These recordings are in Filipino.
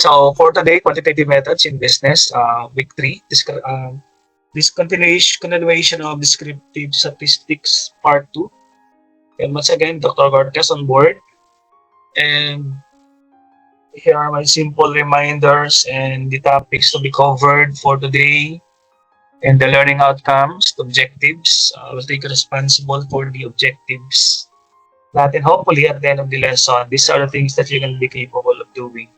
So for today, quantitative methods in business, week 3, this continuation of descriptive statistics part 2. And once again, Dr. Gortes on board. And here are my simple reminders and the topics to be covered for today and the learning outcomes, the objectives. I will take responsible for the objectives natin. Hopefully, at the end of the lesson, these are the things that you can be capable of doing.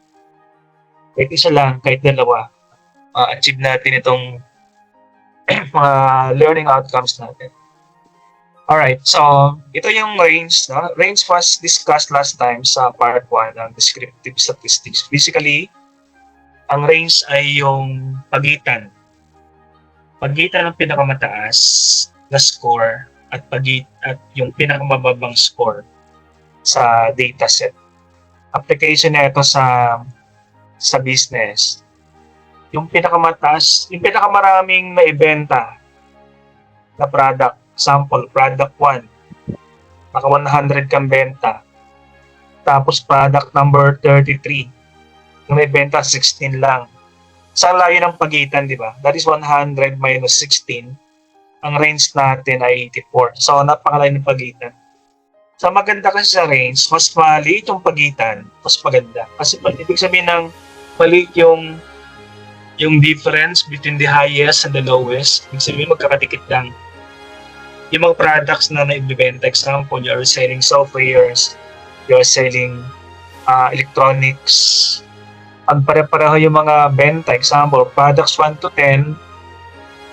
Kahit isa lang, kahit dalawa, achieve natin itong mga learning outcomes natin. Alright, so ito yung range. No? Range was discussed last time sa part 1 ng descriptive statistics. Basically, ang range ay yung pagitan. Pagitan ng pinakamataas na score at yung pinakamababang score sa dataset. Application na ito sa business. Yung pinakamataas, yung pinakamaraming naibenta na product. Example, product 1, naka 100 kang benta. Tapos product number 33, yung naibenta 16 lang. Sa layo ng pagitan, di ba? That is 100 minus 16. Ang range natin ay 84. So, napakalayo ng pagitan. So, maganda kasi sa range, mas maliit yung pagitan, mas maganda. Kasi ibig sabihin ng maliit yung difference between the highest and the lowest. Ibig sabihin, magkakadikit lang. Yung mga products na naibibenta, example, you're selling softwares, you're selling electronics. Pag pare-pareho yung mga benta, example, products 1 to 10,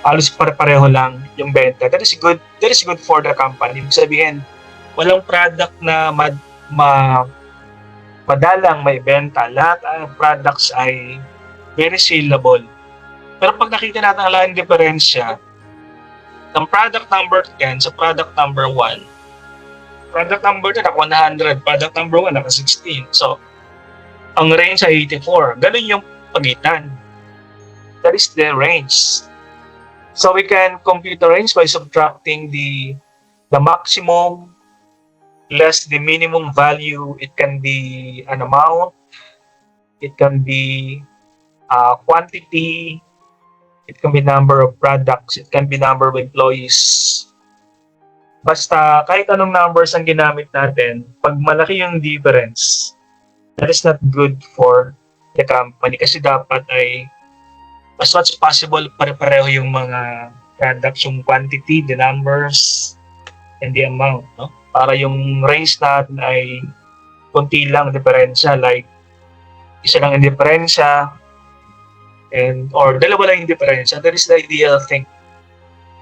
halos pare-pareho lang yung benta. That is good for the company. Ibig sabihin, walang product na madalang may benta. Lahat ng products ay very saleable. Pero pag nakita natin ang laking diferensya, ng product number 10 sa product number 1, product number 10 naka 100, product number 1 naka 16. So, ang range ay 84. Ganun yung pagitan. That is the range. So, we can compute the range by subtracting the maximum less the minimum value. It can be an amount. It can be quantity. It can be number of products. It can be number of employees. Basta kahit anong numbers ang ginamit natin, pag malaki yung difference, that is not good for the company. Kasi dapat ay as much as possible pare-pareho yung mga products, yung quantity, the numbers, and the amount. No? Para yung range natin ay kunti lang diferensya. Like, isa lang yung diferensya, or dalawa lang yung diferensya. That is the ideal thing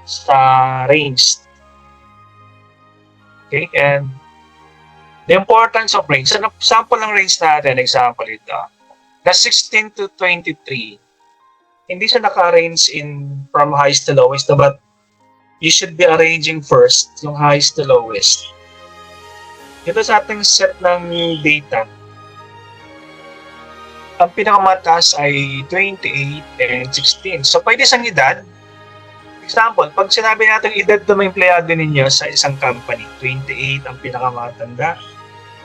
sa range. Okay, and the importance of range. So, sample ng range natin, example ito. The 16 to 23, hindi siya naka-range from highest to lowest, but you should be arranging first yung highest to lowest. Ito sa ating set ng data. Ang pinakamataas ay 28 and 16. So, pwede isang edad. Example, pag sinabi natin edad ng mga empleyado ninyo sa isang company, 28 ang pinakamatanda,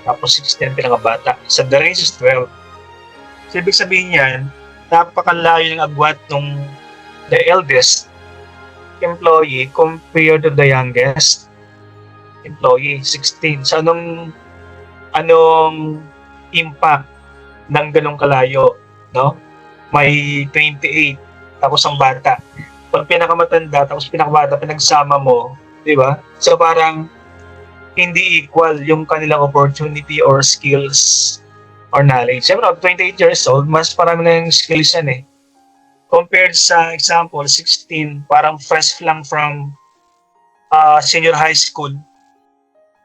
tapos 16 ang pinakabata. So, the range is 12. So, ibig sabihin yan, napakalayo ng agwat ng the eldest employee compared to the youngest employee, 16. So, anong impact ng ganong kalayo, no? May 28, tapos ang bata. Pag pinakamatanda, tapos pinakabata, pinagsama mo, di ba? So parang hindi equal yung kanilang opportunity or skills or knowledge. Siyempre, 28 years old, mas parang na yung skills yan eh. Compared sa example, 16, parang fresh lang from senior high school.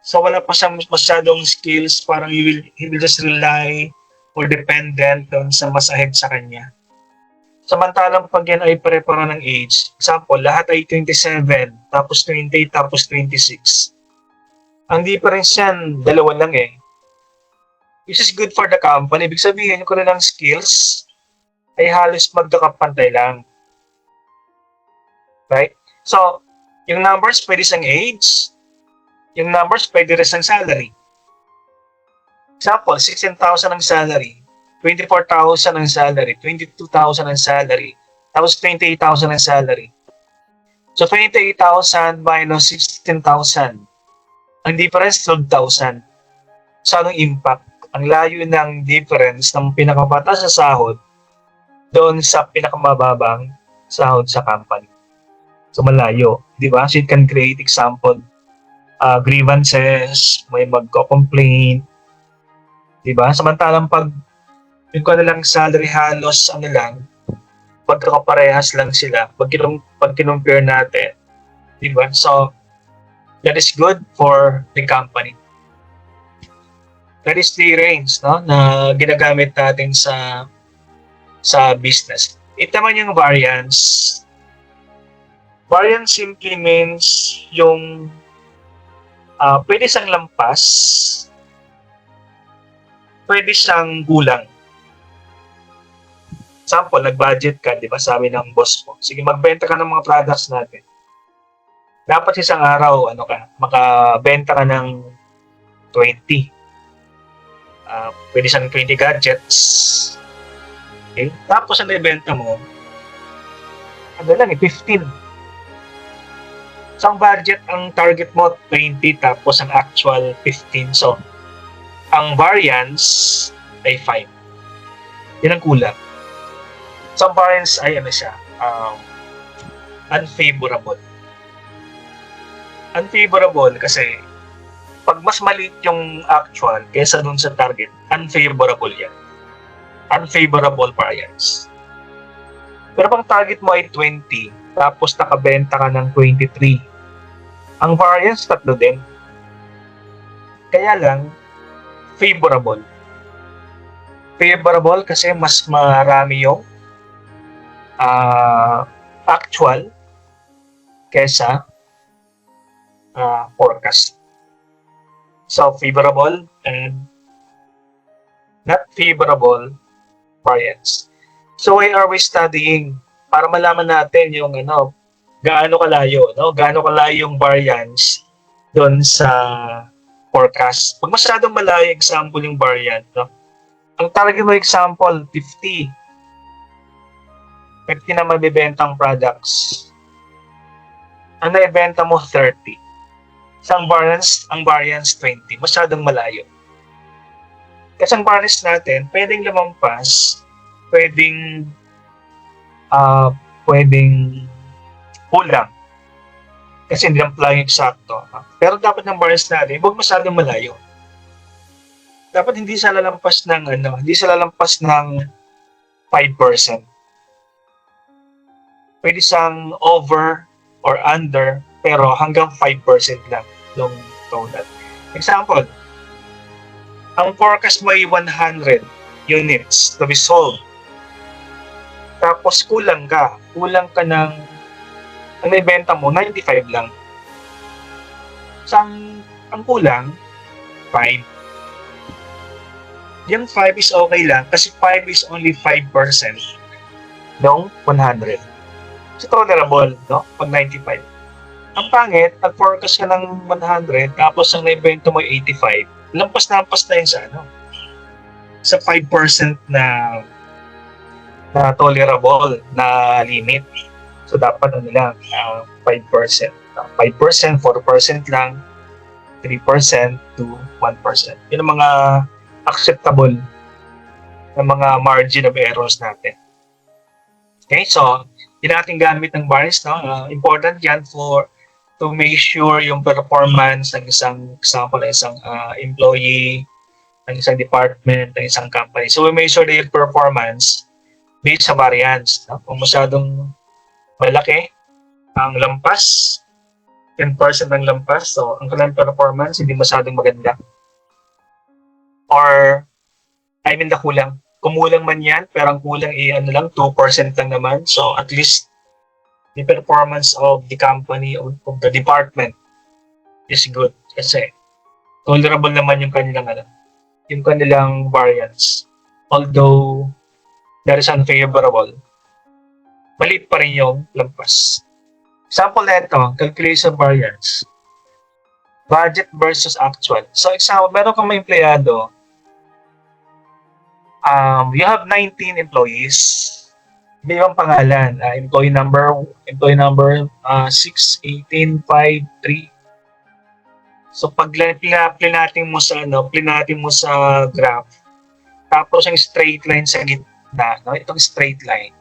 So wala pa siyang masyadong skills, parang he will just rely or dependent doon sa mas ahead sa kanya. Samantalang pag yan ay pare-pareho ng age, example, lahat ay 27, tapos 28, tapos 26. Ang difference yan, dalawa lang eh. This is good for the company. Ibig sabihin, yung kanilang skills ay halos magkakapantay lang. Right? So, yung numbers pwede sang age, yung numbers pwede rin sang salary. Example, 16,000 ang salary. 24,000 ang salary, 22,000 ang salary, tapos 28,000 ang salary. So 28,000 minus 16,000. Ang difference, 12,000. So anong impact? Ang layo ng difference ng pinakamataas sa sahod doon sa pinakamababang sahod sa company. So malayo, di ba? So it can create example, grievances, may magko-complain, di ba? Samantalang pag yung kanilang salary halos ano lang, pagkakaparehas lang sila pag kinumpare natin, di ba? So that is good for the company. That is the range, no, na ginagamit natin sa business. Ito naman yung variance. Variance simply means yung pwede siyang lampas, pwede siyang kulang. Example, nag-budget ka, di ba, sabi ng boss mo, sige, magbenta ka ng mga products natin. Dapat isang araw, makabenta ka ng 20. Pwede siyang 20 gadgets. Okay? Tapos ang ibenta mo, 15. So, ang budget, ang target mo, 20, tapos ang actual 15. So, ang variance ay 5. Yan ang kulang. So, ang variance ay unfavorable. Unfavorable kasi pag mas maliit yung actual kaysa dun sa target, unfavorable yan. Unfavorable variance. Pero pag target mo ay 20, tapos nakabenta ka ng 23, ang variance tatlo din. Kaya lang, favorable. Favorable kasi mas marami yung actual kaysa forecast. So, favorable and not favorable variance. So, why are we studying? Para malaman natin yung gaano kalayo, gaano kalayo yung variance doon sa forecast. Pag masyadong malayo example yung variance, ang target mo example 50. 50 na mabibentang products. Ang naibenta mo 30. So, ang variance 20. Masyadong malayo. Kasi ang variance natin, pwedeng lumampas, pwedeng kulang. Kasi hindi lang flying eksakto. Pero dapat ng variance natin, huwag masyadong malayo. Dapat hindi siya lalampas ng 5%. Pwede siyang over or under, pero hanggang 5% lang yung total. Example, ang forecast mo ay 100 units to be sold. Tapos kulang ka ng ang ibenta mo 95 lang. So, ang kulang 5. Yung 5 is okay lang kasi 5 is only 5% ng 100. So, tolerable, pag 95. Ang pangit, nag-forecast ka ng 100, tapos ang naibenta mo ay 85. Lampas na yun sa 5% na tolerable na limit. So, dapat 5%. 5%, 4% lang, 3% to 1%. Yun ang mga acceptable na mga margin of errors natin. Okay, so, hindi natin gamit ng variance, important yan to make sure yung performance ng isang employee, ng isang department, ng isang company. So we measure the performance based sa variance. Kung masyadong malaki ang lampas, 10% ng lampas, so ang kanilang performance hindi masyadong maganda. Or, kulang. Kumulang man yan, pero ang kulang 2% lang naman. So at least the performance of the company, of the department is good. Kasi tolerable naman yung kanilang variance. Although that is unfavorable, maliit pa rin yung lampas. Example na ito, calculation variance. Budget versus actual. So example, meron kang may empleyado, You have 19 employees. May ibang pangalan. Employee number 6, 18, 5, 3. So pag plinating mo sa plinating mo sa graph, tapos yung straight line sa gitna, no? Itong straight line.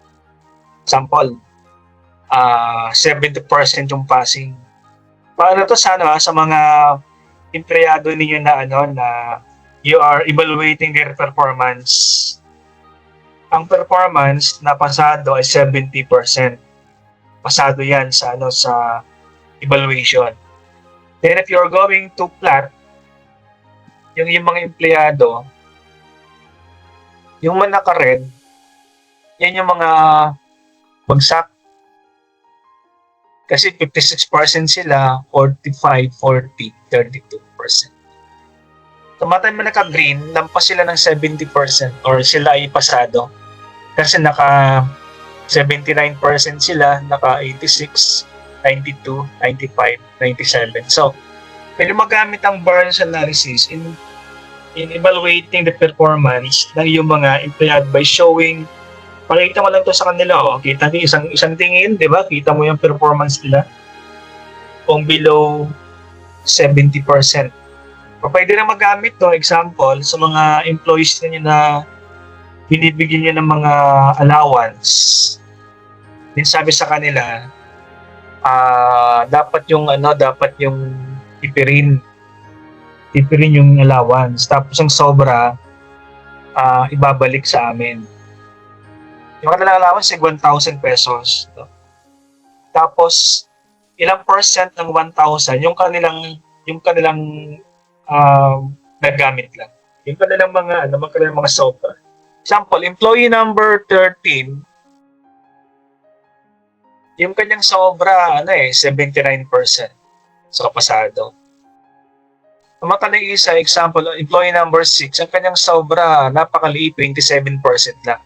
Example, 70% yung passing. Para to sa mga empleyado ninyo na you are evaluating their performance. Ang performance na pasado ay 70%. Pasado 'yan sa evaluation. Then if you're going to plot yung mga empleyado, yung mga naka-red, yan yung mga bagsak. Kasi 56% sila, 45, 40, 32%. Tumatay mo naka-green, lampas sila ng 70% or sila ay pasado. Kasi naka 79% sila, naka 86, 92, 95, 97. So, pwede magamit ang variance analysis in evaluating the performance ng iyong mga empleyado by showing, pakita mo lang to sa kanila, kita niyo isang tingin, di ba? Kita mo yung performance nila kung below 70%. O pwede na magamit to, example, sa mga employees niyo na binibigyan niyo ng mga allowance. Din sabi sa kanila, dapat yung ipirin yung allowance. Tapos ang sobra, ibabalik sa amin. Yung kanilang allowance ay 1,000 pesos. Tapos, ilang percent ng 1,000, yung kanilang nagamit lang. Yung kanilang mga sobra. Example, employee number 13, yung kanyang sobra, 79%. So, pasado. Mataling isa, example, employee number 6, ang kanyang sobra, napakaliit, 27% lang.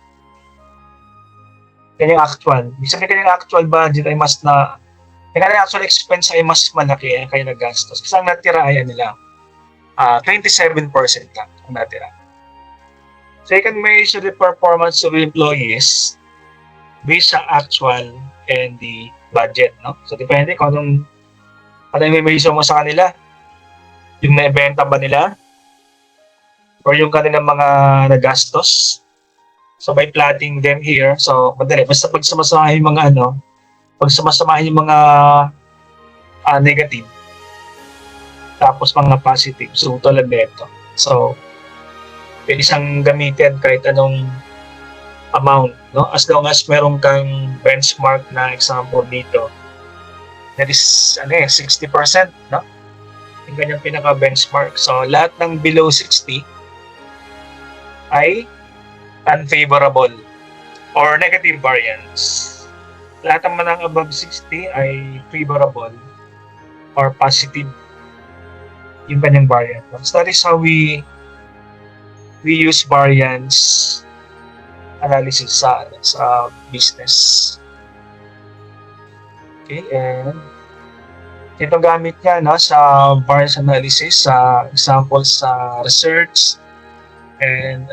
Kanyang actual. Ibig sabihin kanyang actual budget ay kanyang actual expense ay mas malaki ang kanyang nagastos. Kasi ang natira ay nila, 27% lang ang natira. So you can measure the performance of employees based sa actual and the budget, no? So depende kung anong i-measure mo sa kanila. Yung naibenta ba nila? Or yung kanilang mga nagastos? So by plotting them here, so madali. Basta pag sumasamahin yung mga negative, tapos mga positive. So tulad nito. So pwede siyang gamitin kahit anong amount, no? As long as meron kang benchmark na example dito, that is 60%, no? Yung kanyang pinaka-benchmark. So lahat ng below 60 ay unfavorable or negative variance. Lahat naman ng above 60 ay favorable or positive yung kanyang variance. So that is how we use variance analysis sa business. Okay, and ito gamit niya sa variance analysis sa example sa research and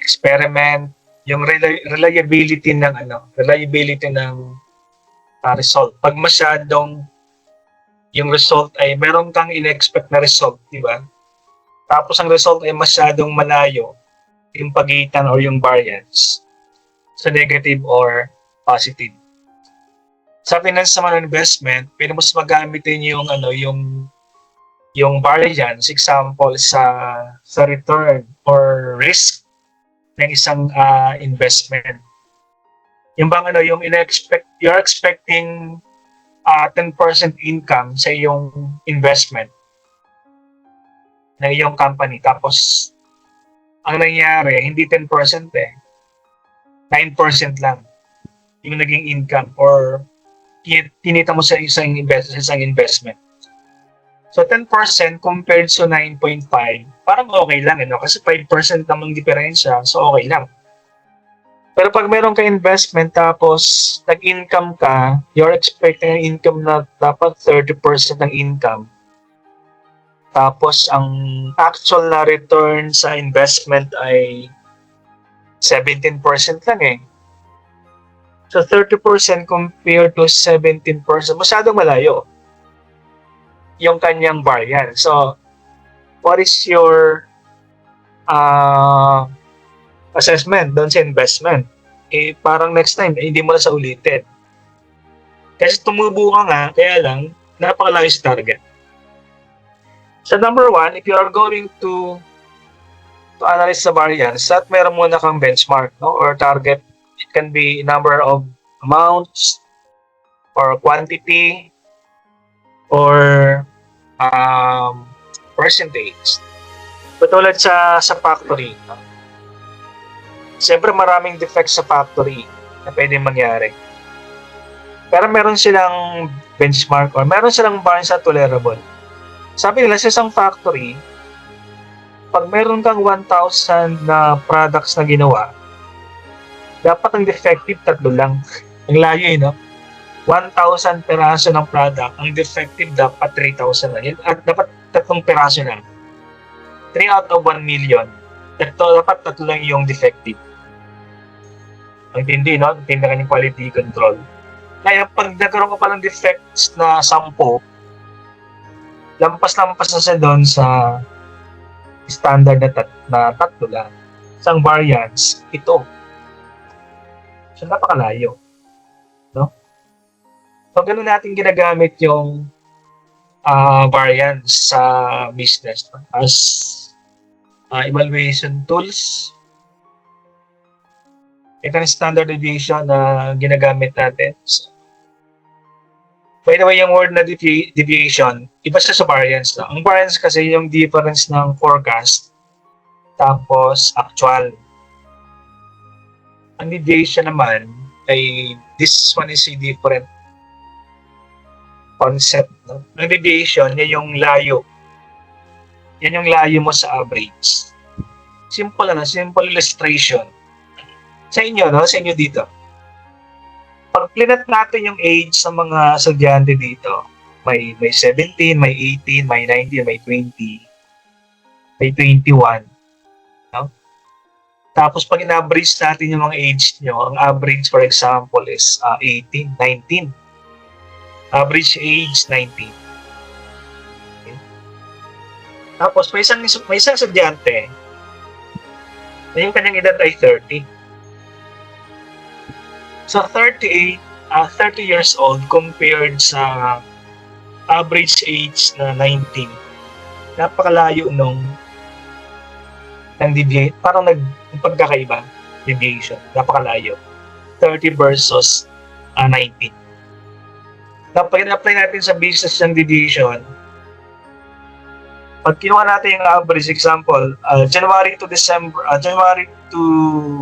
experiment, yung reliability ng result. Pag masyadong yung result ay meron kang in-expect na result, di ba? Tapos ang result ay masyadong malayo yung pagitan or yung variance sa negative or positive. Sa finance naman investment, pwede mo magamitin yung variance, example sa return or risk ng isang investment. Yung bang you're expecting 10% income sa iyong investment ng iyong company, tapos ang nangyari hindi 10% 9% lang yung naging income or kinita mo sa isang investment. So 10% compared to 9.5, parang okay lang, kasi 5% namang diferensya, so okay lang. Pero pag meron ka investment tapos nag-income ka, you're expecting an income na dapat 30% ng income. Tapos ang actual na return sa investment ay 17% lang eh. So 30% compared to 17%, masyadong malayo yung kanyang variance. So what is your assessment doon sa investment? Eh, parang next time, hindi mo na sa ulitin. Kasi tumubo ka nga, kaya lang, napakalayo sa target. So number one, if you are going to analyze the variance, at meron muna kang benchmark, no, or target. It can be number of amounts or quantity or percentage. Patulad sa factory, no? Siyempre maraming defects sa factory na pwedeng mangyari. Pero meron silang benchmark or meron silang variance na tolerable. Sabi nila sa isang factory, pag meron kang 1,000 na products na ginawa, dapat ang defective 3 lang. Ang layo eh, no? 1,000 peraso ng product, ang defective dapat 3,000 lang. At dapat 3 peraso lang. 3 out of 1 million. Dapat 3 lang yung defective. Ang tindi, no? Ang tindi ka ng quality control. Kaya pag nagkaroon ka pa ng defects na 10, lampas-lampas na siya doon sa standard na 3 lang. Isang variance, ito. So, napakalayo. No? So, ganun natin ginagamit yung variance sa business, no? As evaluation tools. Ito yung standard deviation na ginagamit natin. So, by the way, yung word na deviation, iba siya sa variance. No? Ang variance kasi yung difference ng forecast tapos actual. Ang deviation naman ay this one is a different concept. No? Ang deviation, yan yung layo. Yan yung layo mo sa average. Simple na, simple illustration. Sa inyo, no? Sa inyo dito. Pag plinat natin yung age sa mga estudyante dito, may 17, may 18, may 19, may 20, may 21. No? Tapos pag in-average natin yung mga age nyo, ang average for example is 18, 19. Average age 19. Okay. Tapos may isang estudyante na yung kanyang edad ay 30. So 30 years old compared sa average age na 19. Napakalayo nung deviate, parang pagkakaiba, deviation. Napakalayo. 30 versus 19. Kapag in-apply natin sa business ng deviation, pag kinuha natin yung average example, January to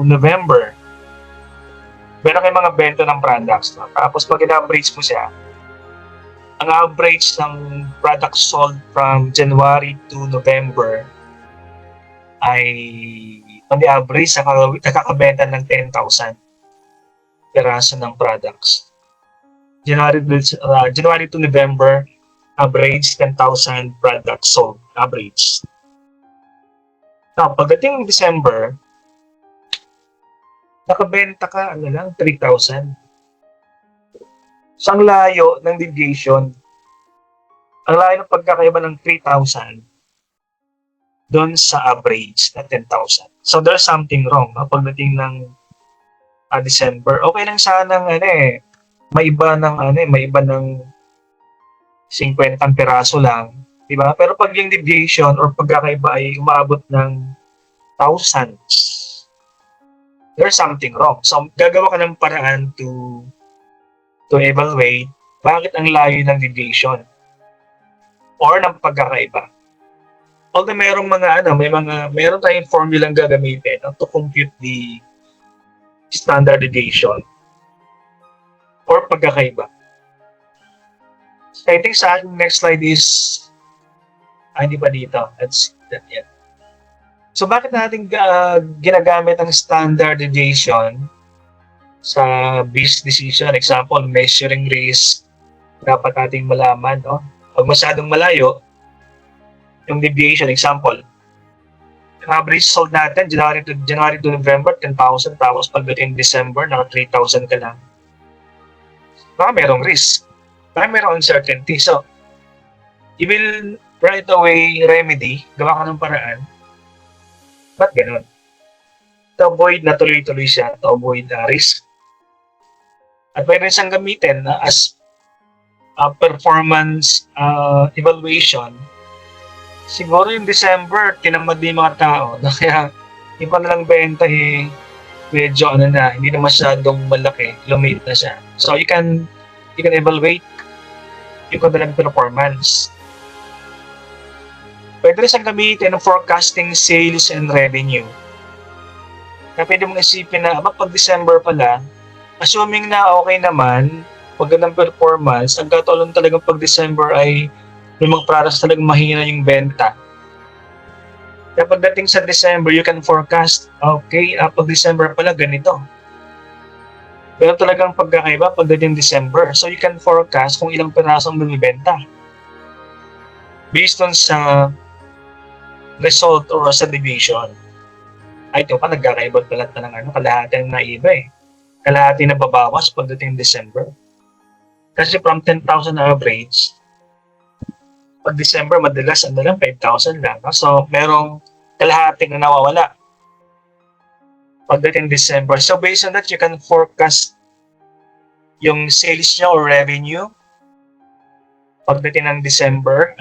November, meron kayong mga benta ng products. No? Tapos pag in-average mo siya, ang average ng products sold from January to November ay on the average, nakakabenta ng 10,000 peraso ng products. January to November, average 10,000 products sold. Average. Now, pagdating December, nakabenta ka, 3,000. So, ang layo ng deviation, ang layo ng pagkakaiba ng 3,000 doon sa average na 10,000. So, there's something wrong. No? Pagdating ng December, okay lang sanang may iba ng 50 peraso lang, di ba? Pero pag yung deviation or pagkakaiba ay umabot ng thousands, there's something wrong. So, gagawa ka ng paraan to evaluate bakit ang layo ng deviation or ng pagkakaiba. Although meron tayong formulang gagamitin to compute the standard deviation or pagkakaiba. So, I think sa ating next slide is hindi pa dito. That's that yet. So, bakit natin ginagamit ang standard deviation sa business decision? Example, measuring risk. Dapat nating malaman, no? Pag masyadong malayo, yung deviation, example, Average sold natin, January to November, 10,000. Tapos pagdating December, naka 3,000 ka lang. Baka merong risk. Baka merong uncertainty. So, you will right away remedy, gawa ka ng paraan. Ba't ganun? To avoid na tuloy-tuloy siya, to avoid risk. At pwede siyang gamitin as performance evaluation. Siguro yung December, tinamad yung mga tao. Kaya yung lang benta medyo hindi na masyadong malaki, lumiit na siya. So you can evaluate yung kanilang performance. Pwede rin siyang gamitin ng forecasting sales and revenue. Kaya pwede mong isipin na, pag December pala, assuming na okay naman, magandang performance, ang katulong talagang pag December ay may mga products talagang mahina yung benta. Kaya pagdating sa December, you can forecast, okay, pag December pala, ganito. Pero talagang pagkakaiba pagdating December. So you can forecast kung ilang pirasong bumibenta. Based on sa result or sa division. Ay, ito pa, nagkakaiba pala ng kalahati na iba eh. Kalahati na babawas pagdating December. Kasi from 10,000 average, pag December, madalas lang 5,000 lang. So, merong kalahati na nawawala pagdating December. So, based on that, you can forecast yung sales niya or revenue pagdating ng December.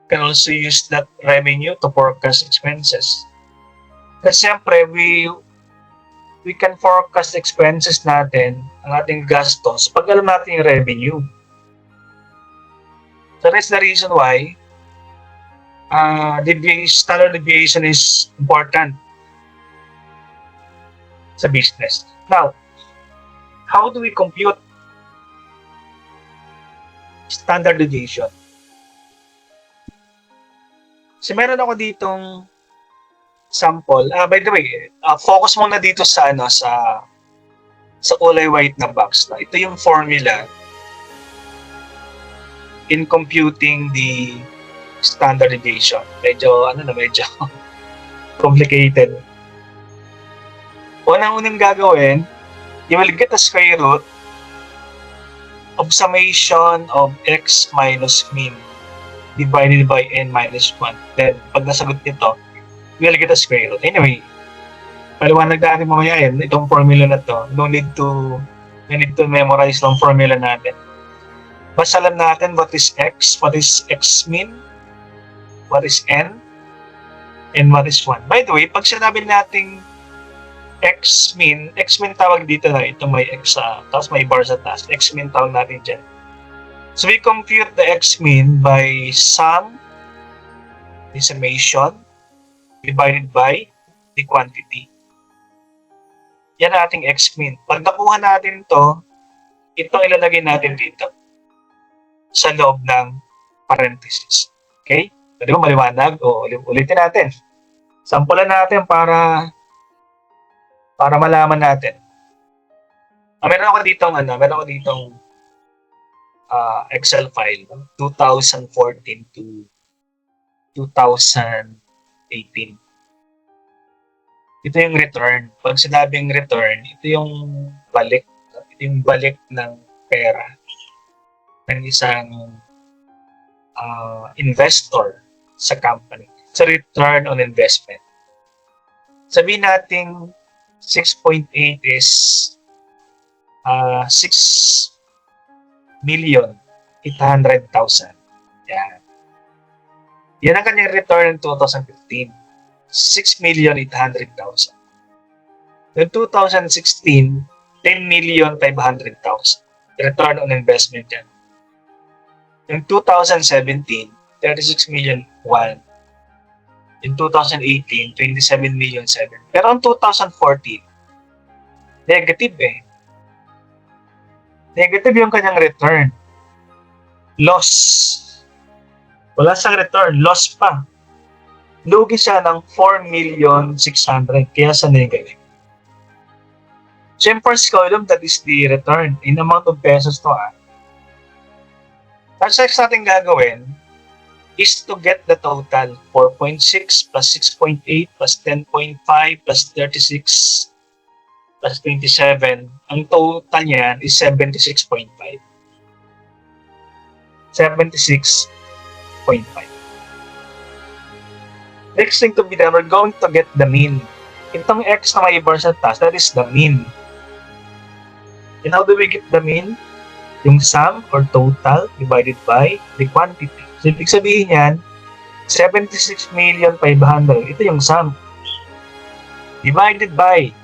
Can also use that revenue to forecast expenses. Kasi siyempre, we can forecast expenses natin, ang ating gastos, pag alam natin yung revenue. So that's the reason why standard deviation is important sa business. Now, how do we compute standard deviation? So meron ako ditong sample. By the way, focus muna dito sa kulay white na box. Ito yung formula in computing the standard deviation. Medyo complicated. Unang gagawin, you will get the square root of summation of x minus mean divided by n minus 1. Then, pag nasagot nito, you will get a square root. Anyway, paliwanag natin mamaya yan, itong formula na to. No need to memorize ng formula natin. Basta alam natin what is x mean, what is n, and what is 1. By the way, pag sinabi natin x mean tawag dito na ito may x tapos may bar sa taas. X mean tawag natin dyan. So we compute the x mean by sum, the summation, divided by the quantity. Yan ang ating x mean. Pag nakuha natin to, itong ilalagay natin dito sa loob ng parenthesis. Okay? Pwede ba maliwanag? O ulitin natin. Sampulan natin para malaman natin. Meron ako ditong Excel file, 2014 to 2018. Ito yung return. Pag sinabing return, ito yung balik. Ito yung balik ng pera ng isang investor sa company. It's a return on investment. Sabihin natin 6.8 is 6,800,000. Yan. Yan ang kanyang return in 2015. 6,800,000. Noong 2016, 10,500,000. Return on investment yan. In 2017, 36,000,001. In 2018, 27,000,007. Pero in 2014, negative eh. Negative yung kanyang return. Loss. Wala siyang return. Loss pa. Lugi siya ng 4,600,000. Kaya sa negative. So in first column, that is the return. In amount of pesos to Tapos next natin gagawin, is to get the total. 4.6 plus 6.8 plus 10.5 plus 36 plus 27. Ang total niyan is 76.5. 76.5. Next thing to be done, we're going to get the mean. Itong x na may bar sa taas, that is the mean. And how do we get the mean? Yung sum or total divided by the quantity. So, ibig sabihin yan, 76,500,000. Ito yung sum. Divided by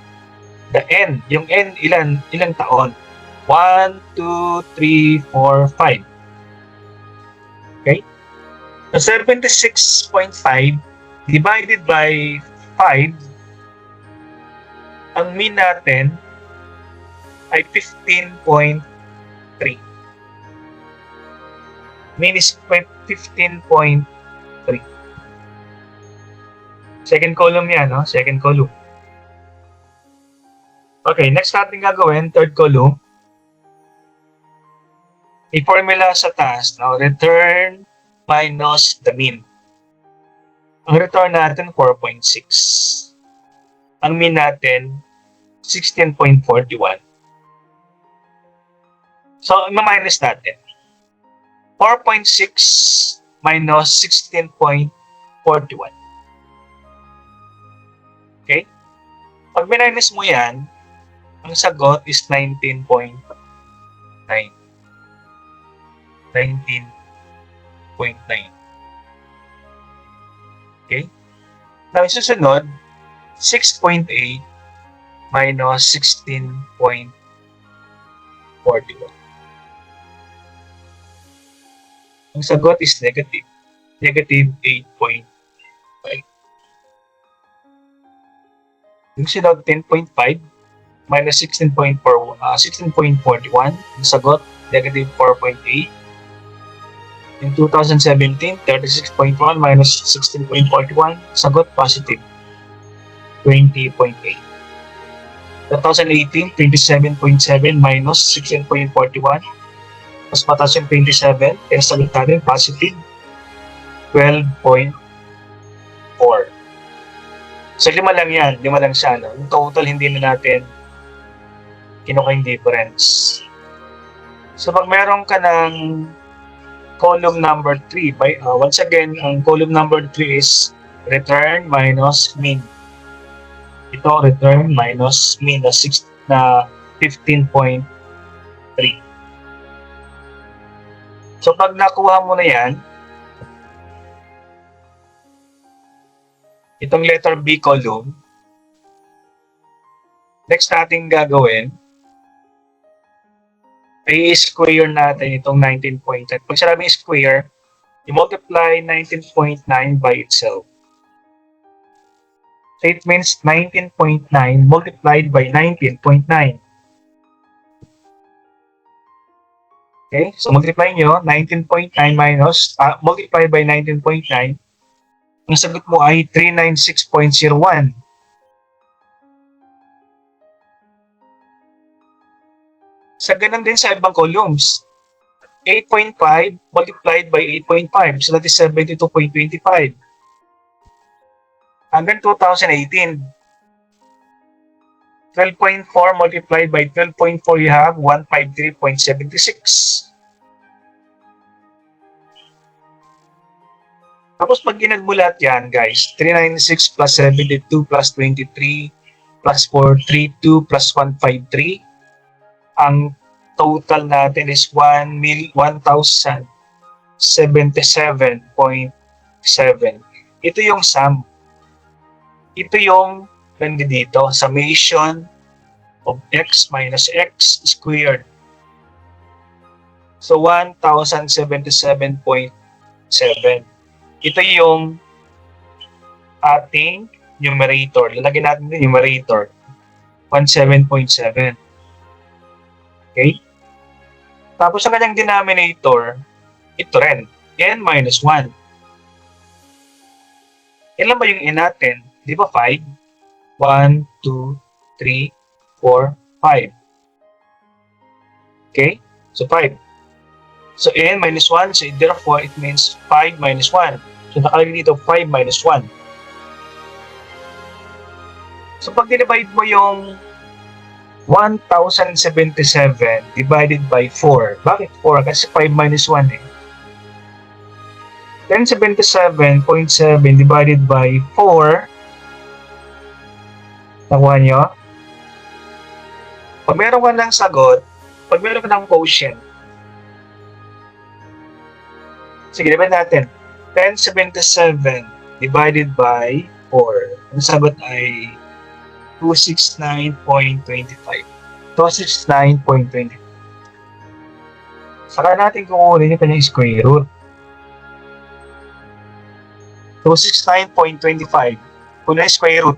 the n. Yung n, ilang taon? 1, 2, 3, 4, 5. Okay? So, 76.5 divided by 5, ang mean natin ay 15.3. Mean is 15.3. Second column yan, no? Second column. Okay, next natin gagawin, third column. May formula sa taas, no? Return minus the mean. Ang return natin, 4.6. Ang mean natin, 16.41. So, ima-minus natin. 4.6 minus 16.41. Okay? Pag minus mo yan, ang sagot is 19.9. 19.9. Okay? Now, susunod, 6.8 minus 16.41. Ang sagot is negative. Negative 8.5. Yung sunod, 10.5 minus 16.41. Ang sagot, negative 4.8. In 2017, 36.1 minus 16.41. Sagot, positive 20.8. 2018, 27.7 minus 16.41. Mas mataas yung 27. Kaya sagot natin, positive 12.4. So, 5 lang yan. 5 lang siya. No? Yung total, hindi na natin kinuha yung difference. So, pag meron ka ng column number 3, once again, ang column number 3 is return minus mean. Ito, return minus mean na 15.3. So, pag nakuha mo na yan, itong letter B column, next natin gagawin, ay square natin itong 19.9. Pag sinabing square, i-multiply 19.9 by itself. So it means 19.9 multiplied by 19.9. Okay, so multiply nyo, 19.9 minus, multiply by 19.9, ang sagot mo ay 396.01. Sa ganun din sa ibang columns. 8.5 multiplied by 8.5. So that is 72.25. Hanggang 2018. 12.4 multiplied by 12.4, you have 153.76. Tapos pag ginagmulat yan, guys, 396 plus 72 plus 23 plus 432 plus 153. Ang total natin is 1,077.7. Ito yung sum. Ito yung nandito, summation of x minus x squared. So, 1,077.7. Ito yung ating numerator. Lalagyan natin din numerator. 17.7. Okay? Tapos ang kanyang denominator, ito rin, n minus 1. Ilan ba yung n natin? Di ba 5? 1, 2, 3, 4, 5. Okay? So 5. So n minus 1, so therefore it means 5 minus 1. So nakalagay dito 5 minus 1. So pag dinivide mo yung 1,077 divided by 4. Bakit 4? Kasi 5 minus 1 eh. 1077.7 divided by 4. Nakuha nyo? Pag meron ka ng sagot, pag meron ka ng quotient, sige, divide natin. 1077 divided by 4. Ang sagot ay 269.25. 269.25. Saka natin kukunin yung kanyang square root. 269.25. Kung na square root,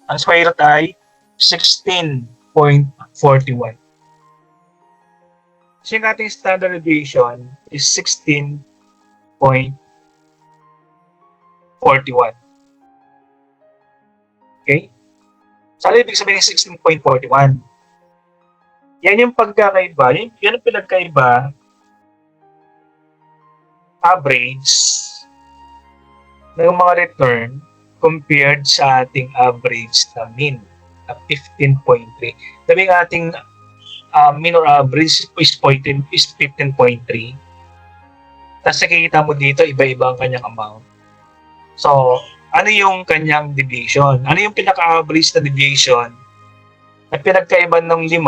ang square root ay 16.41. Kasi yung ating standard deviation is 16.41. Okay? So, ano ibig sabihin ng 16.41? Yan yung pagkakaiba. Yan ang pinagkaiba average ng mga return compared sa ating average na mean na 15.3. Sabi ng ating mean or average is 15.3. Tapos nakikita mo dito, iba-iba ang kanyang amount. So, ano yung kanyang deviation? Ano yung pinaka-average na deviation na pinagkaiba ng 5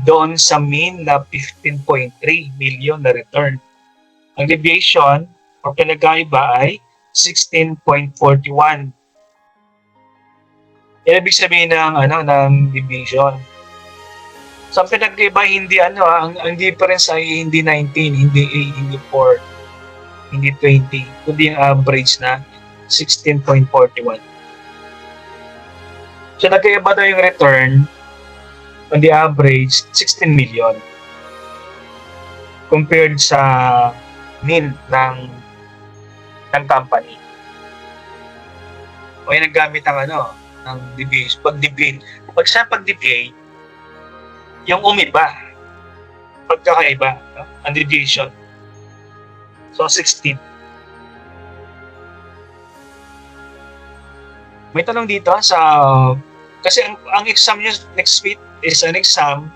doon sa mean na 15.3 million na return? Ang deviation o pinagkaiba ay 16.41. Yan ibig sabihin ng division. So, ang pinagkaiba hindi ang difference ay hindi 19, hindi 8, hindi 4, hindi 20, kundi yung average na 16.41. So, nagkaiba daw yung return on the average 16 million compared sa mean ng company. O yung naggamit ang ng deviation, pag-deviate. Pag-deviate, yung umiba, pagkakaiba, ang deviation. So, 16. May tanong dito kasi ang exam nyo next week is an exam.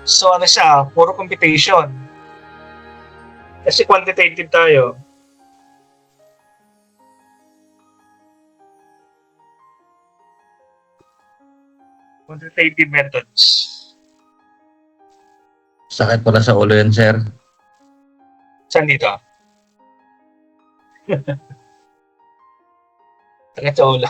So, puro computation. Kasi quantitative tayo. Quantitative methods. Sakit pala sa ulo yan, sir. Saan dito? Sakit sa ulo.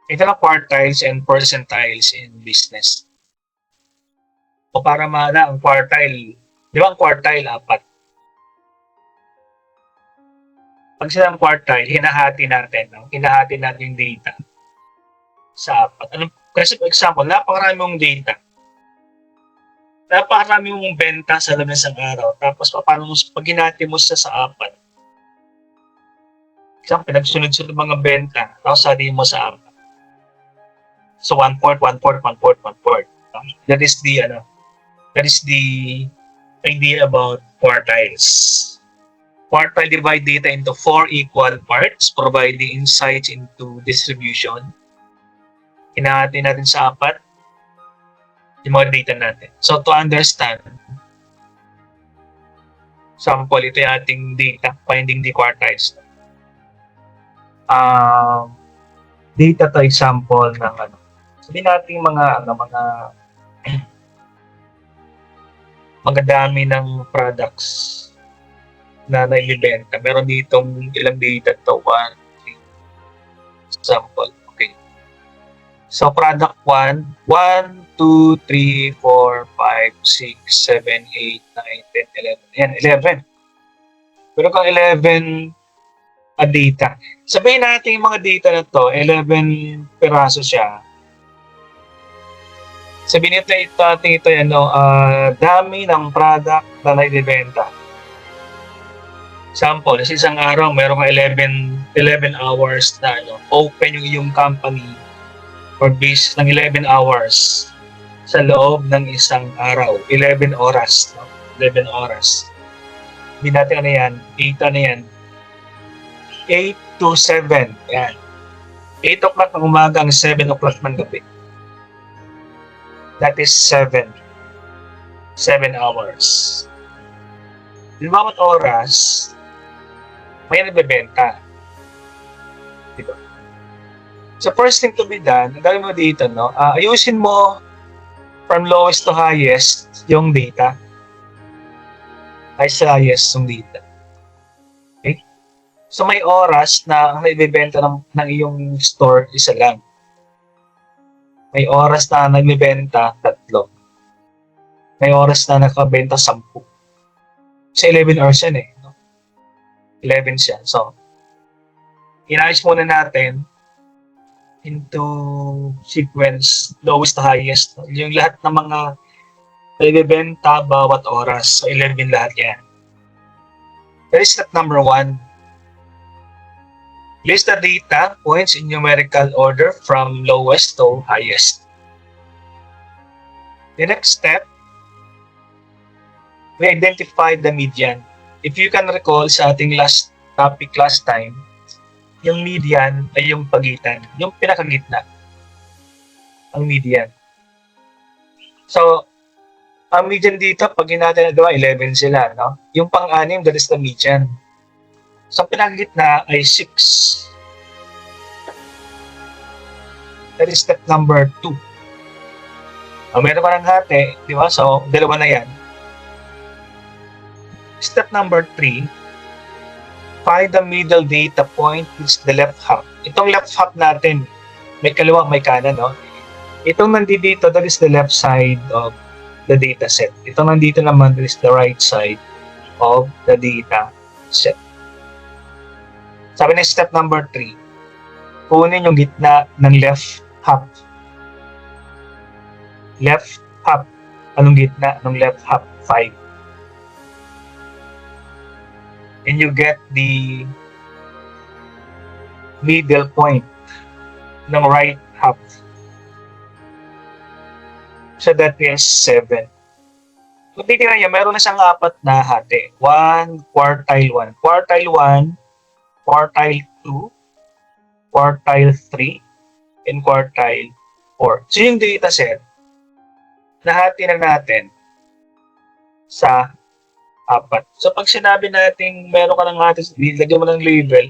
Ito na quartiles and percentiles in business. O para mahala ang quartile. Di ba ang quartile, 4? Pag silang quartile, hinahati natin. Hinahati natin yung data sa 4. Kasi for example, napakarami mong data. Napakarami mong benta sa loob ng isang araw. Tapos paano pag hinati mo sa 4? Isang pinagsunod-sunod mga benta. Tapos sali mo sa 4. So 1/4, 1/4, 1/4, 1/4. That is the idea about quartiles. Quartile divide data into 4 equal parts, providing insights into distribution. Hinahati natin sa 4 yung mga data natin. So to understand, sample, ito yung ating data, finding the quartiles. Data to example ng sabihin natin mga dami ng products na naibibenta. Meron ditong ilang data to, 1, 3, example. Okay. So, product 1, 1, 2, 3, 4, 5, 6, 7, 8, 9, 10, 11. Yan, 11. Pero kung 11 data. Sabihin natin yung mga data na to, 11 piraso siya. Sabihin natin ito dami ng product na naibibenta. Example, sa isang araw, meron ka 11 hours na open yung iyong company for base ng 11 hours. sa loob ng isang araw. 11 oras. No? 11 oras. Hindi natin ano yan. 8 ano yan. 8 to 7. Yan. 8 o'clock ng umaga ang 7 o'clock ng gabi. That is 7. 7 hours. Di bawat oras, may nagbebenta. Diba? So first thing to be done, ang gawin mo dito, no? Ayusin mo from lowest to highest yung data. Highest to highest yung data. Okay? So may oras na ang naibibenta ng iyong store isa lang. May oras na nagbibenta 3. May oras na nakabenta 10. Sa 11 hours yan eh. No? 11 siya. So, inayos muna natin into sequence lowest to highest. Yung lahat ng mga nagbibenta bawat oras. So, 11 lahat yan. That is step number 1. List the data points in numerical order from lowest to highest. The next step, we identify the median. If you can recall sa ating last topic last time, yung median ay yung pagitan, yung pinakagitna. Ang median. So, ang median dito, pag natin nagawa, 11 sila, no? Yung pang-anim, that is the median. So, ang pinakagitna ay 6. That is step number 2. Meron pa ng hati, di ba? So, dalawa na yan. Step number 3, find the middle data point, which is the left half. Itong left half natin, may kaliwa, may kanan, no? Itong nandito, that is the left side of the data set. Itong nandito naman, that is the right side of the data set. Sabi na step number 3, kunin yung gitna ng left half. Left half. Anong gitna ng left half? 5. And you get the middle point ng right half. So that is 7. Kung titignan niyo, meron na siyang 4 na hati. 1, quartile 1. Quartile 1, quartile 2, quartile 3, and quartile 4. So yung data set, nahati na natin sa 4. So pag sinabi natin meron ka ng hati, lagyan mo ng label.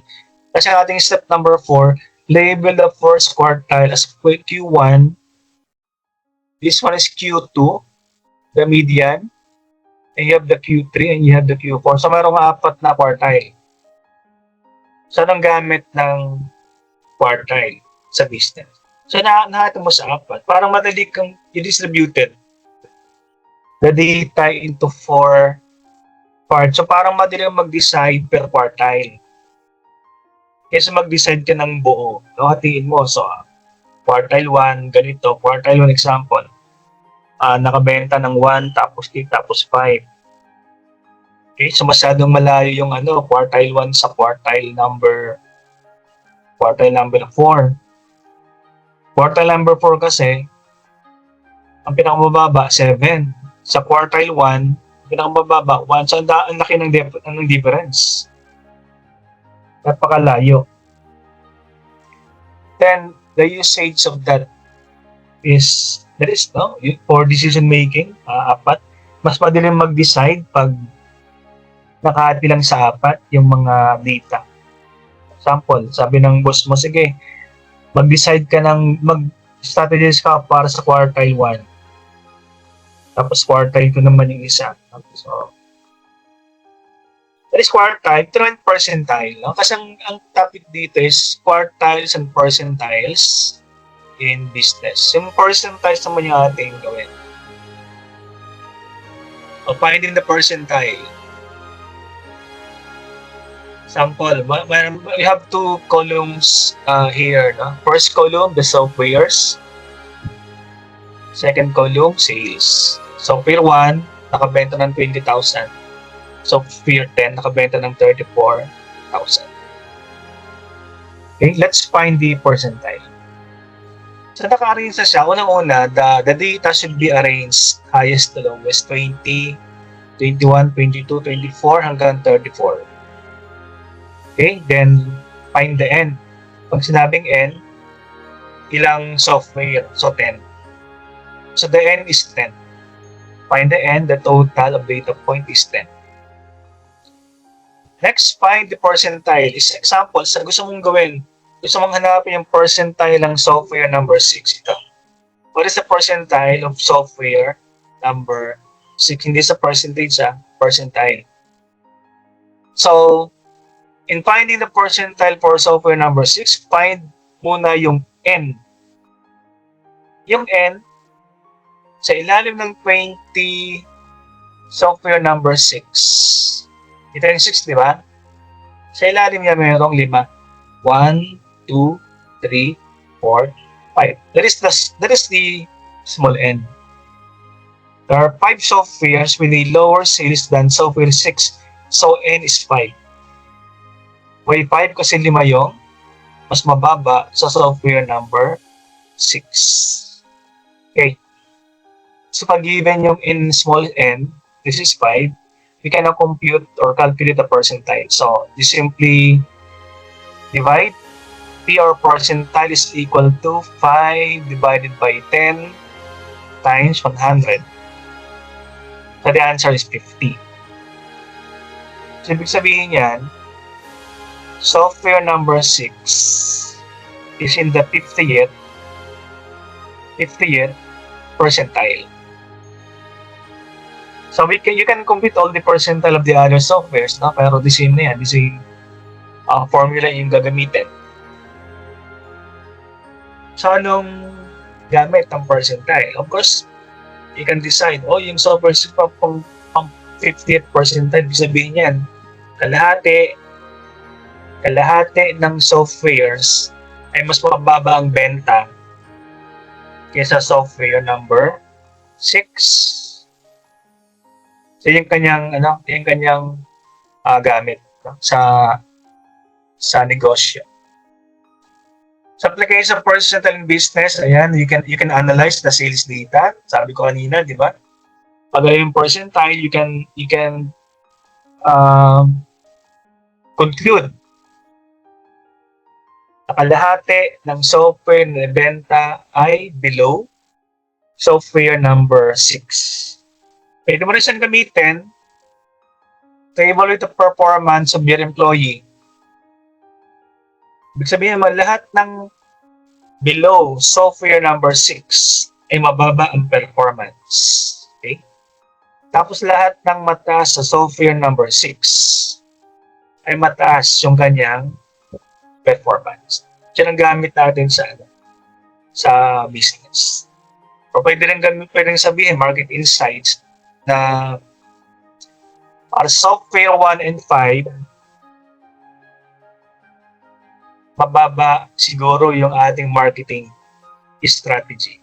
Kasi ang ating step number 4, label the first quartile as Q1. This one is Q2, the median. And you have the Q3 and you have the Q4. So meron ka 4 na quartile. So anong gamit ng quartile sa business? So nahati mo sa 4. Parang madali kang i-distributed the data into 4 parts. So parang madali mag-decide per quartile. Kasi mag-decide ka ng buo. No, hatiin mo. So quartile 1, ganito. Quartile 1 example. Nakabenta ng 1, tapos 3, tapos 5. Okay, so masyadong malayo yung quartile 1 sa quartile number 4. Quartile number 4 kasi, ang pinakamababa, 7. Sa quartile 1, pinakamababa, 1. So, ang laki ng difference. Napakalayo. Then, the usage of that is for decision making, 4. Mas madaling mag-decide pag nakahati lang sa 4 yung mga data. Example, sabi ng boss mo, sige, mag-decide ka mag-strategize ka para sa quartile 1. Tapos quartile 2 naman yung isa. So, that is quartile, ito naman percentile. No? Kasi ang topic dito is quartiles and percentiles in business. Yung percentiles naman yung ating gawin. O finding the percentile. Example, we have 2 columns here. No? First column, the softwares. Second column, sales. Software 1, nakabenta ng 20,000. Software 10, nakabenta ng 34,000. Okay, let's find the percentile. So naka-arrange na siya. Unang-una, the data should be arranged highest to lowest, 20, 21, 22, 24 hanggang 34. Okay, then find the n. Pag sinabing n, ilang software? So 10. So the n is 10. Find the n, the total of data point is 10. Next, find the percentile. Is example, sa gusto mong gawin, gusto mong hanapin yung percentile ng software number 6. Ito. What is the percentile of software number 6? Hindi sa percentage, percentile. So, in finding the percentile for software number 6, find muna yung n. Yung n, sa ilalim ng 20 software number 6. Ito yung 6, di ba? Sa ilalim niya mayroong 5. 1, 2, 3, 4, 5. That is the small n. There are 5 softwares with a lower sales than software 6. So n is 5. Why 5? Kasi 5 yung mas mababa sa software number 6. Okay. So pag given yung in small n, this is 5, we cannot compute or calculate the percentile. So you simply divide. P or percentile is equal to 5 divided by 10 times 100. So the answer is 50. So ibig sabihin yan, software number 6 is in the 50th percentile. So you can compute all the percentile of the other softwares, no? Pero the same na yan, the same formula yung gagamitin. So anong gamit ng percentile? Of course, you can decide, yung software is pang 50th percentile, ibig sabihin yan, kalahati ng softwares ay mas mababa ang benta kaysa software number 6. So yung kanyang gamit, no? sa negosyo. Sa application of percentile in business, ayan, you can analyze the sales data. Sabi ko kanina, di ba? Pag yung percentile, you can conclude na kalahati ng software na benta ay below software number 6. Pwede mo rin siyang gamitin to evaluate the performance of your employee. Ibig sabihin naman, lahat ng below software number 6 ay mababa ang performance. Okay? Tapos lahat ng mataas sa software number 6 ay mataas yung kanyang performance. Yan ang gamit natin sa business. O pwede rin sabihin, market insights, na para software 1 and 5, mababa siguro yung ating marketing strategy.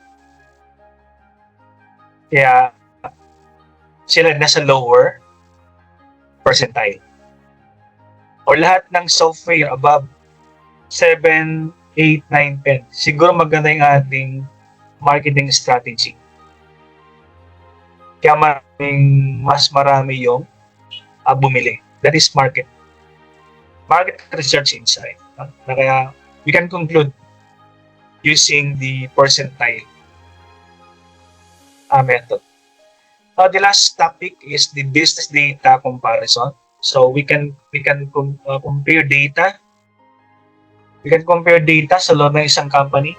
Kaya sila nasa lower percentile. O lahat ng software above 7, 8, 9, 10, siguro maganda yung ating marketing strategy. Kaya mas marami yung bumili. That is market research insight. Na kaya we can conclude using the percentile method. Now, the last topic is the business data comparison. So we can compare data. We can compare data sa loob ng isang company.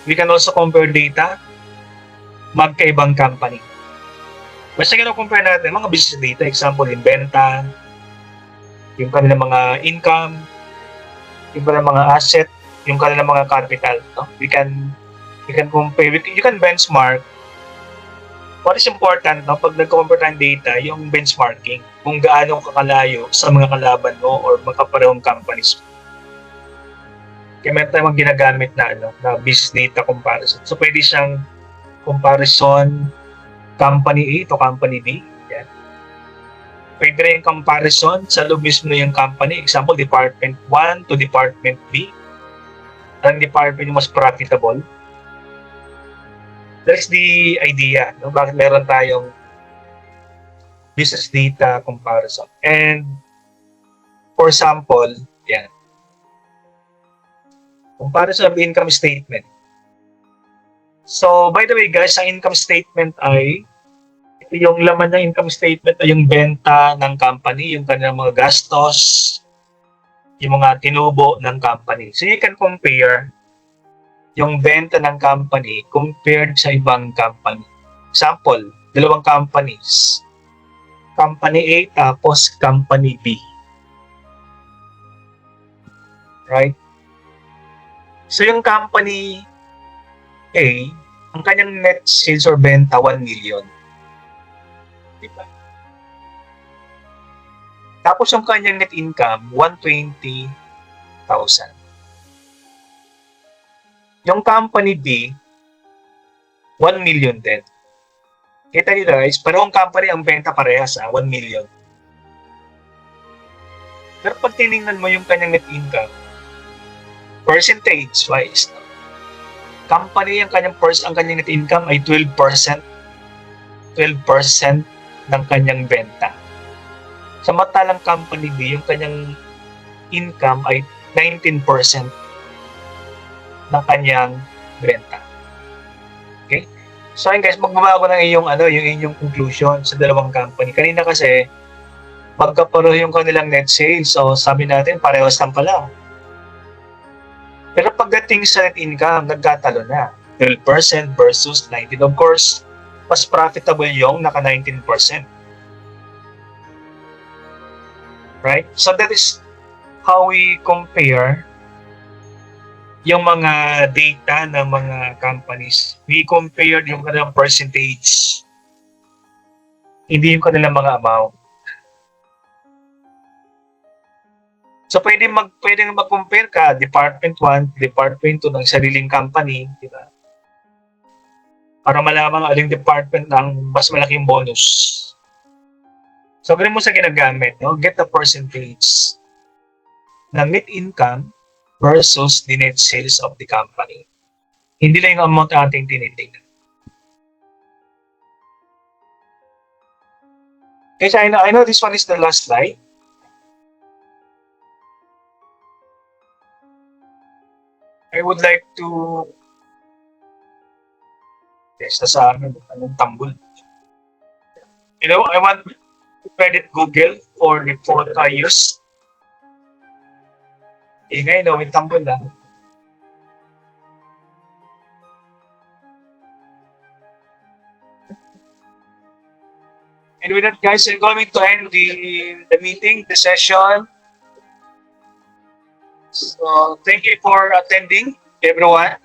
We can also compare data magkaibang company. Basta compare natin mga business data, example yung benta, yung kanilang mga income, yung kanilang mga asset, yung kanilang mga capital. No? We can compare, you can benchmark. What is important, no? Pag nag-compare ng data, yung benchmarking, kung gaano kakalayo sa mga kalaban mo or magkaparehong companies. Kaya meron tayong ginagamit na business data comparison. So pwede siyang comparison company A to company B. Yan. Pwede rin comparison sa loob mismo yung company. Example, department 1 to department B. ang department yung mas profitable. That's the idea, no? Bakit meron tayong business data comparison. And for sample, yan. Comparison of income statement. So, by the way guys, ang income statement ay ito yung laman ng income statement ay yung benta ng company, yung kanilang mga gastos, yung mga tinubo ng company. So, you can compare yung benta ng company compared sa ibang company. Example, dalawang companies. Company A tapos Company B. Right? So yung Company A, ang kanyang net sales or benta 1 million. Diba? Tapos yung kanyang net income 120,000. Yung Company B 1 million din. Kita niyo guys, parehong company ang benta parehas 1 million. Pero pag tinignan mo yung kanyang net income, percentage wise, company ang kanyang net income ay 12% ng kanyang benta. Samantalang Company B, yung kanyang income ay 19% ng kanyang benta. Okay? So ayun guys, magbabago ng yung inyong conclusion sa dalawang company. Kanina kasi magkapareho yung kanilang net sales. So sabi natin parehas lang pala. Pero pagdating sa net income, nagkatalo na. 12% versus 19%. Of course, mas profitable yung naka 19%. Right? So that is how we compare yung mga data ng mga companies. We compared yung kanilang percentage, hindi yung kanilang mga amount. So pwede mag-compare ka Department 1, Department 2 ng sariling company, di ba? Para malaman aling department ng mas malaking bonus. So ganun mo sa ginagamit, no? Get the percentage ng net income versus the net sales of the company. Hindi lang yung amount na ating tinitingnan. Okay, so I know this one is the last slide. I would like to testa sa amin anong tambol. You know, I want to credit Google for the 4 years. Ingay, no, may tambol na. And with that, guys, I'm going to end the meeting, the session. So, thank you for attending, everyone.